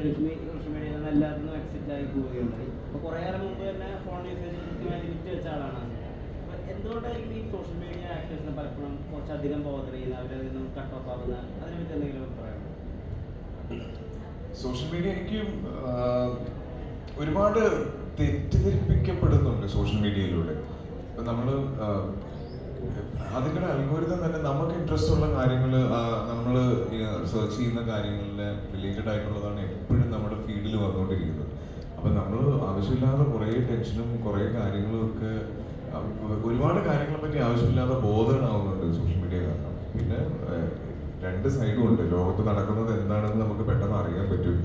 എടുക്കും സോഷ്യൽ മീഡിയയിൽ നിന്ന് എല്ലാത്തിനും എക്സിറ്റ് ആയി പോവുകയുണ്ടായി. അപ്പോൾ കുറേ കാലം മുമ്പ് തന്നെ ഫോൺ യൂസേജ് കൃത്യമായി ലിമിറ്റ് വെച്ച ആളാണ്. അപ്പോൾ എന്തുകൊണ്ടായിരിക്കും ഈ സോഷ്യൽ മീഡിയ ആക്ടേഴ്സിനെ പലപ്പോഴും കുറച്ചധികം ബോധർ ചെയ്യുന്ന, അവരിൽ നിന്നും കട്ട് ഓഫ് ആകുന്ന, അതിനെപ്പറ്റി എന്തെങ്കിലും പറയാം? സോഷ്യൽ മീഡിയ എനിക്ക് ഒരുപാട് തെറ്റിദ്ധരിപ്പിക്കപ്പെടുന്നുണ്ട് സോഷ്യൽ മീഡിയയിലൂടെ. ഇപ്പം നമ്മൾ അതിൻ്റെ അൽഗോരിതം തന്നെ നമുക്ക് ഇൻട്രസ്റ്റ് ഉള്ള കാര്യങ്ങൾ, നമ്മൾ സെർച്ച് ചെയ്യുന്ന കാര്യങ്ങളിൽ റിലേറ്റഡ് ആയിട്ടുള്ളതാണ് എപ്പോഴും നമ്മുടെ ഫീൽഡിൽ വന്നുകൊണ്ടിരിക്കുന്നത്. അപ്പം നമ്മൾ ആവശ്യമില്ലാതെ കുറേ ടെൻഷനും കുറേ കാര്യങ്ങളും ഒക്കെ, ഒരുപാട് കാര്യങ്ങളെ പറ്റി ആവശ്യമില്ലാതെ ബോധനാവുന്നുണ്ട് സോഷ്യൽ മീഡിയ കാരണം. പിന്നെ രണ്ട് സൈഡും ഉണ്ട്. ലോകത്ത് നടക്കുന്നത് എന്താണെന്ന് നമുക്ക് പെട്ടെന്ന് അറിയാൻ പറ്റും.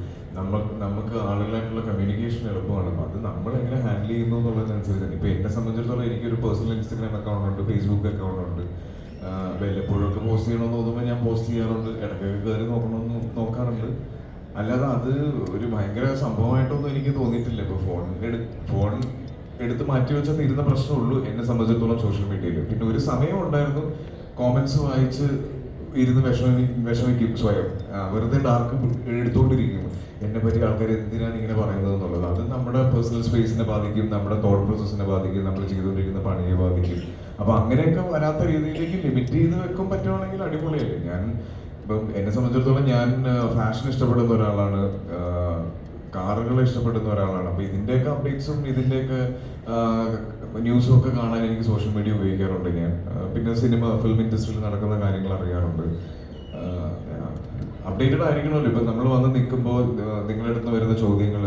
നമുക്ക് ആളുകളായിട്ടുള്ള കമ്മ്യൂണിക്കേഷൻ എളുപ്പമാണ്. അപ്പം അത് നമ്മൾ എങ്ങനെ ഹാൻഡിൽ ചെയ്യുന്നു എന്നുള്ളതിനനുസരിച്ചാണ്. ഇപ്പം എന്നെ സംബന്ധിച്ചിടത്തോളം എനിക്കൊരു പേഴ്സണൽ ഇൻസ്റ്റഗ്രാം അക്കൗണ്ട് ഉണ്ട്, ഫേസ്ബുക്ക് അക്കൗണ്ട് ഉണ്ട്. വല്ലപ്പോഴൊക്കെ പോസ്റ്റ് ചെയ്യണമെന്ന് തോന്നുമ്പോൾ ഞാൻ പോസ്റ്റ് ചെയ്യാറുണ്ട്, ഇടയ്ക്കൊക്കെ കയറി നോക്കാറുണ്ട്. അല്ലാതെ അത് ഒരു ഭയങ്കര സംഭവമായിട്ടൊന്നും എനിക്ക് തോന്നിയിട്ടില്ല. ഇപ്പോൾ ഫോൺ എടുത്ത് മാറ്റി വെച്ചാൽ തീരുന്ന പ്രശ്നമുള്ളൂ എന്നെ സംബന്ധിച്ചിടത്തോളം സോഷ്യൽ മീഡിയയിൽ. പിന്നെ ഒരു സമയം ഉണ്ടായിരുന്നു കോമൻസ് വായിച്ച് ഇരുന്ന് വിഷമിക്കും സ്വയം, വെറുതെ ഡാർക്ക് എടുത്തുകൊണ്ടിരിക്കും. എന്നെ പറ്റി ആൾക്കാർ എന്തിനാണ് ഇങ്ങനെ പറയുന്നത് എന്നുള്ളത്. അത് നമ്മുടെ പേഴ്സണൽ സ്പേസിനെ ബാധിക്കും, നമ്മുടെ തോട്ട് പ്രോസസ്സിനെ ബാധിക്കും, നമ്മൾ ചെയ്തുകൊണ്ടിരിക്കുന്ന പണിയെ ബാധിക്കും. അപ്പോൾ അങ്ങനെയൊക്കെ വരാത്ത രീതിയിലേക്ക് ലിമിറ്റ് ചെയ്ത് വെക്കാൻ പറ്റുവാണെങ്കിൽ അടിപൊളിയല്ലേ. ഇപ്പം എന്നെ സംബന്ധിച്ചിടത്തോളം ഞാൻ ഫാഷൻ ഇഷ്ടപ്പെടുന്ന ഒരാളാണ്, കാറുകൾ ഇഷ്ടപ്പെടുന്ന ഒരാളാണ്. അപ്പോൾ ഇതിൻ്റെയൊക്കെ അപ്ഡേറ്റ്സും ഇതിൻ്റെയൊക്കെ ന്യൂസും ഒക്കെ കാണാൻ എനിക്ക് സോഷ്യൽ മീഡിയ ഉപയോഗിക്കാറുണ്ട് ഞാൻ. പിന്നെ ഫിലിം ഇൻഡസ്ട്രിയിൽ നടക്കുന്ന കാര്യങ്ങൾ അറിയാറുണ്ട്. അപ്ഡേറ്റഡ് ആയിരിക്കണമല്ലോ. ഇപ്പം നമ്മൾ വന്ന് നിൽക്കുമ്പോൾ നിങ്ങളുടെ അടുത്ത് വരുന്ന ചോദ്യങ്ങൾ,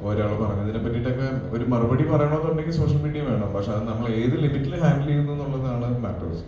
ഒരാൾ പറഞ്ഞതിനെ പറ്റിയിട്ടൊക്കെ ഒരു മറുപടി പറയണമെന്നുണ്ടെങ്കിൽ സോഷ്യൽ മീഡിയ വേണം. പക്ഷെ അത് നമ്മൾ ഏത് ലിമിറ്റിൽ ഹാൻഡിൽ ചെയ്യുന്നു എന്നുള്ളതാണ് മാറ്റേഴ്സ്.